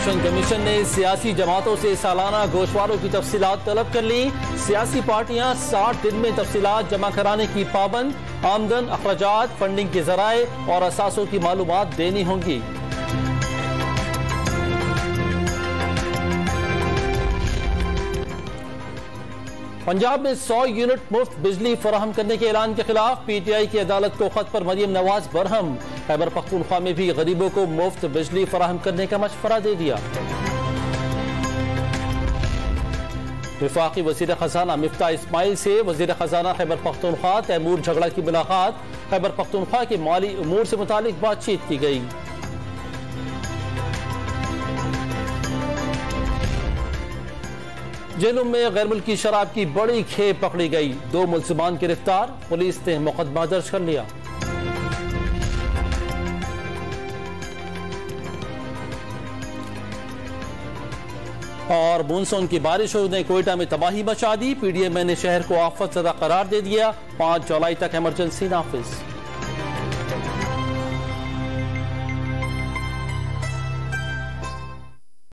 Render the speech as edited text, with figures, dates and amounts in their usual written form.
Election commission ने सियासी जमातों से सालाना गोशवारों की तफसीलात तलब कर ली। सियासी पार्टियां 60 दिन में तफसीलात जमा कराने की पाबंद। आमदन, अखराजात, फंडिंग के जराए और असासों की मालूमात देनी होंगी। पंजाब में 100 यूनिट मुफ्त बिजली फराहम करने के ऐलान के खिलाफ PTI की अदालत को खत पर मरियम नवाज बरहम। खैबर पख्तूनख्वा में भी गरीबों को मुफ्त बिजली फराहम करने का मशवरा दे दिया। वफाकी वजीर खजाना मिफ्ता इस्माइल से वजीर खजाना खैबर पख्तूनख्वा तैमूर झगड़ा की मुलाकात। खैबर पख्तूनख्वा के माली उमूर से मुतालिक बातचीत की गई। जेलों में गैर मुल्की शराब की बड़ी खेप पकड़ी गई। 2 मुल्जिमान गिरफ्तार। पुलिस ने मुकदमा दर्ज कर लिया। और मानसून की बारिशों ने कोयटा में तबाही मचा दी। PDMA ने शहर को आफत ज़दा करार दे दिया। 5 जुलाई तक इमरजेंसी नाफिज।